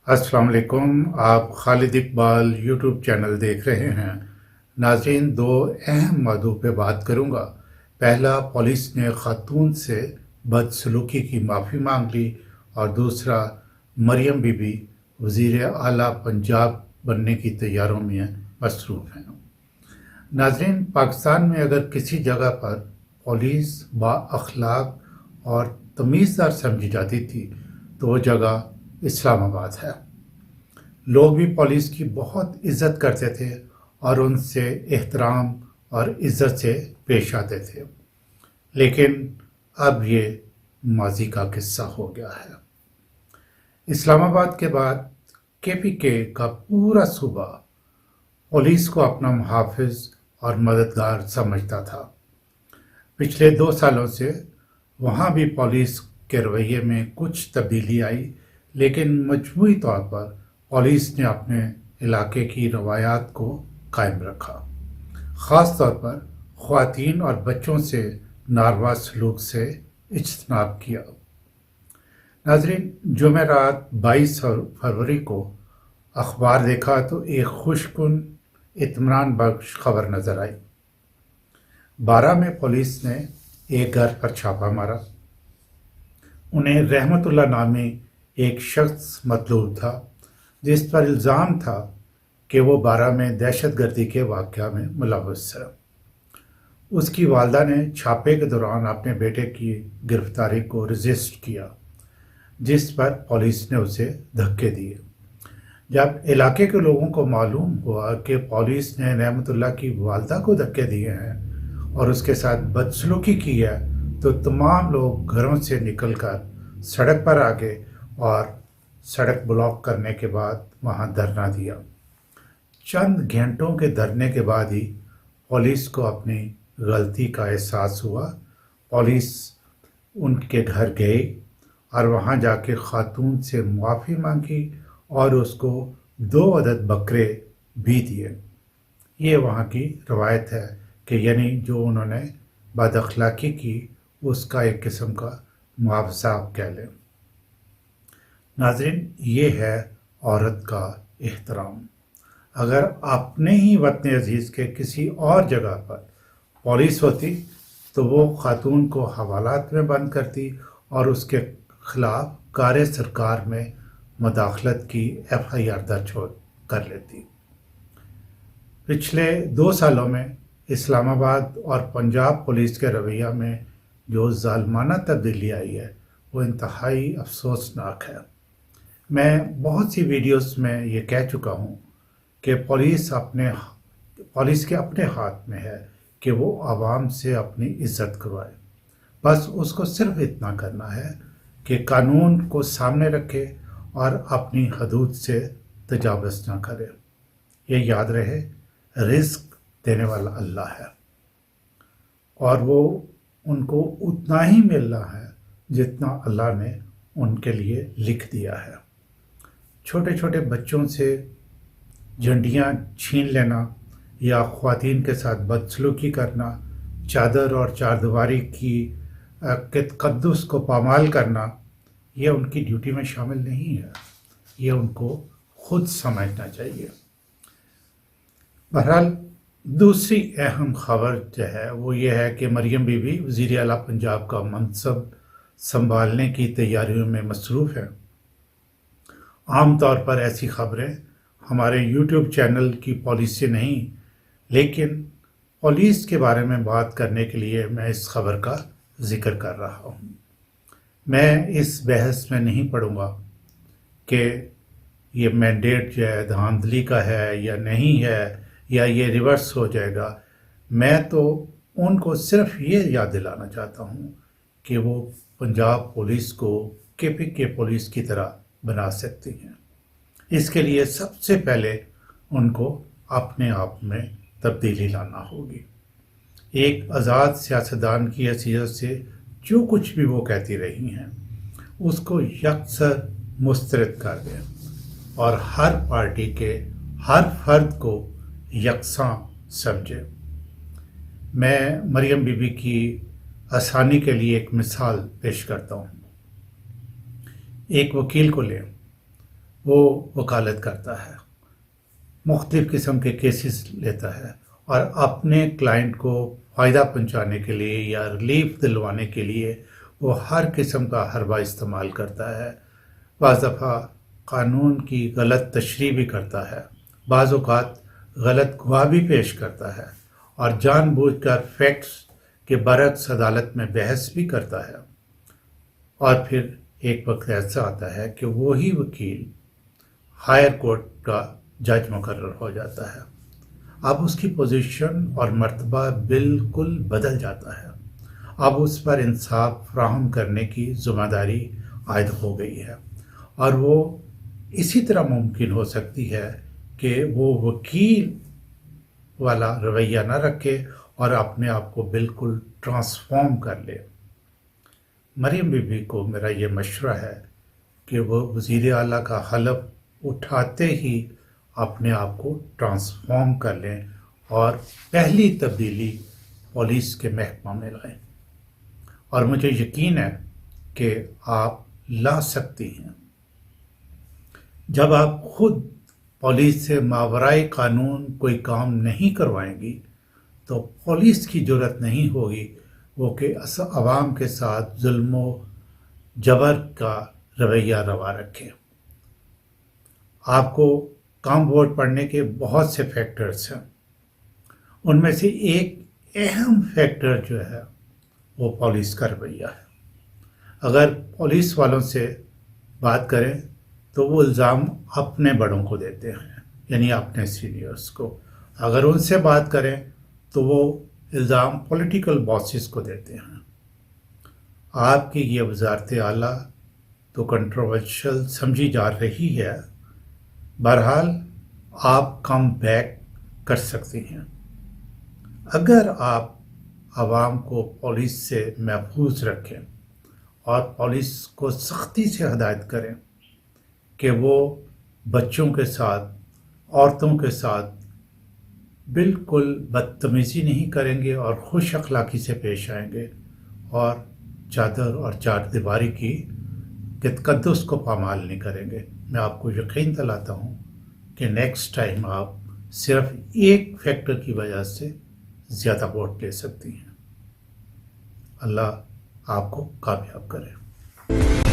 अस्सलाम वालेकुम। आप खालिद इकबाल यूट्यूब चैनल देख रहे हैं। नाज़रीन, दो अहम मौदू पे बात करूंगा। पहला, पुलिस ने खातून से बदसलूकी की माफ़ी मांग ली, और दूसरा, मरियम बीबी वज़ीर आला पंजाब बनने की तैयारियों में मसरूफ़ हैं। नाज़रीन, पाकिस्तान में अगर किसी जगह पर पुलिस बाअखलाक और तमीज़दार समझी जाती थी तो वो जगह इस्लामाबाद है। लोग भी पुलिस की बहुत इज्जत करते थे और उनसे एहतराम और इज्जत से पेश आते थे। लेकिन अब ये माजी का किस्सा हो गया है। इस्लामाबाद के बाद केपीके का पूरा सूबा पुलिस को अपना मुहाफिज और मददगार समझता था। पिछले 2 सालों से वहाँ भी पुलिस के रवैये में कुछ तब्दीली आई, लेकिन मजमूई तौर पर पुलिस ने अपने इलाके की रवायात को कायम रखा। ख़ास तौर पर ख़वातीन और बच्चों से नारवा सलूक से इज्तनाब किया। नाज़रीन, जुमेरात 22 फरवरी को अखबार देखा तो एक खुशकुन इत्मीनान बख्श खबर नज़र आई। 12 में पुलिस ने एक घर पर छापा मारा। उन्हें रहमतुल्लाह नामी एक शख्स मतलूब था, जिस पर इल्ज़ाम था कि वो 12 में दहशतगर्दी के वाक़या में मुलव्वस है। उसकी वालदा ने छापे के दौरान अपने बेटे की गिरफ्तारी को रजिस्ट किया, जिस पर पुलिस ने उसे धक्के दिए। जब इलाके के लोगों को मालूम हुआ कि पुलिस ने रहमतुल्लाह की वालदा को धक्के दिए हैं और उसके साथ बदसलूकी की है, तो तमाम लोग घरों से निकलकर सड़क पर आ गए और सड़क ब्लॉक करने के बाद वहां धरना दिया। चंद घंटों के धरने के बाद ही पुलिस को अपनी गलती का एहसास हुआ। पुलिस उनके घर गई और वहां जाके खातून से माफ़ी मांगी और उसको 2 अदद बकरे भी दिए। ये वहाँ की रवायत है कि यानी जो उन्होंने बदअखलाकी की उसका एक किस्म का मुआवजा आप कह लें। नाज़रीन, ये है औरत का एहतराम। अगर अपने ही वतन अजीज़ के किसी और जगह पर पुलिस होती तो वो खातून को हवालात में बंद करती और उसके खिलाफ कार सरकार में मुदाखलत की FIR दर्ज कर लेती। पिछले 2 सालों में इस्लामाबाद और पंजाब पुलिस के रवैया में जो ज़ालिमाना तब्दीली आई है वो इंतहाई अफसोसनाक है। मैं बहुत सी वीडियोस में ये कह चुका हूँ कि पुलिस के अपने हाथ में है कि वो आवाम से अपनी इज्जत करवाए। बस उसको सिर्फ इतना करना है कि कानून को सामने रखे और अपनी हदूद से तजावज़ ना करे। ये याद रहे, रिस्क देने वाला अल्लाह है और वो उनको उतना ही मिलना है जितना अल्लाह ने उनके लिए लिख दिया है। छोटे छोटे बच्चों से झंडियाँ छीन लेना या ख़वातीन के साथ बदसलूकी करना, चादर और चारदीवारी की तक़द्दुस को पामाल करना, ये उनकी ड्यूटी में शामिल नहीं है। ये उनको खुद समझना चाहिए। बहरहाल, दूसरी अहम खबर जो है वो ये है कि मरियम बीबी वज़ीर आला पंजाब का मनसब संभालने की तैयारियों में मसरूफ़ है। आम तौर पर ऐसी खबरें हमारे यूट्यूब चैनल की पॉलिसी नहीं, लेकिन पुलिस के बारे में बात करने के लिए मैं इस खबर का जिक्र कर रहा हूँ। मैं इस बहस में नहीं पढ़ूंगा कि ये मैंडेट जो है धांधली का है या नहीं है, या ये रिवर्स हो जाएगा। मैं तो उनको सिर्फ ये याद दिलाना चाहता हूँ कि वो पंजाब पुलिस को केपीके पुलिस की तरह बना सकती हैं। इसके लिए सबसे पहले उनको अपने आप में तब्दीली लाना होगी। एक आज़ाद सियासतदान की हैसियत से जो कुछ भी वो कहती रही हैं उसको यकसर मुस्तरद कर दें और हर पार्टी के हर फर्द को यकसां समझें। मैं मरियम बीबी की आसानी के लिए एक मिसाल पेश करता हूँ। एक वकील को लें। وہ وکالت کرتا ہے، مختلف قسم کے کیسز لیتا ہے اور اپنے کلائنٹ کو فائدہ پہنچانے کے لیے یا ریلیف دلوانے کے لیے وہ ہر قسم کا حربہ استعمال کرتا ہے۔ بعض دفعہ قانون کی غلط تشریح بھی کرتا ہے، بعض اوقات غلط گواہ بھی پیش کرتا ہے اور جان بوجھ کر فیکٹس کے برعکس عدالت میں بحث بھی کرتا ہے۔ اور پھر ایک وقت ایسا آتا ہے کہ وہی وکیل ہائر کورٹ کا جج مقرر ہو جاتا ہے۔ اب اس کی پوزیشن اور مرتبہ بالکل بدل جاتا ہے۔ اب اس پر انصاف فراہم کرنے کی ذمہ داری عائد ہو گئی ہے، اور وہ اسی طرح ممکن ہو سکتی ہے کہ وہ وکیل والا رویہ نہ رکھے اور اپنے آپ کو بالکل ٹرانسفارم کر لے۔ مریم بی بی کو میرا یہ مشورہ ہے کہ وہ وزیر اعلیٰ کا حلف اٹھاتے ہی اپنے آپ کو ٹرانسفارم کر لیں اور پہلی تبدیلی پولیس کے محکمہ میں لائیں، اور مجھے یقین ہے کہ آپ لا سکتی ہیں۔ جب آپ خود پولیس سے ماورائے قانون کوئی کام نہیں کروائیں گی تو پولیس کی جرأت نہیں ہوگی وہ کہ عوام کے ساتھ ظلم و جبر کا رویہ روا رکھے۔ آپ کو کم ووٹ پڑنے کے بہت سے فیکٹرز ہیں، ان میں سے ایک اہم فیکٹر جو ہے وہ پولیس کا رویہ ہے۔ اگر پولیس والوں سے بات کریں تو وہ الزام اپنے بڑوں کو دیتے ہیں، یعنی اپنے سینئرز کو۔ اگر ان سے بات کریں تو وہ الزام پولیٹیکل باسز کو دیتے ہیں۔ آپ کی یہ وزارت اعلیٰ تو کنٹروورشل سمجھی جا رہی ہے، بہرحال آپ کم بیک کر سکتی ہیں اگر آپ عوام کو پولیس سے محفوظ رکھیں اور پولیس کو سختی سے ہدایت کریں کہ وہ بچوں کے ساتھ، عورتوں کے ساتھ بالکل بدتمیزی نہیں کریں گے اور خوش اخلاقی سے پیش آئیں گے اور چادر اور چار دیواری کی تقدس کو پامال نہیں کریں گے۔ میں آپ کو یقین دلاتا ہوں کہ نیکسٹ ٹائم آپ صرف ایک فیکٹر کی وجہ سے زیادہ ووٹ لے سکتی ہیں۔ اللہ آپ کو کامیاب کرے۔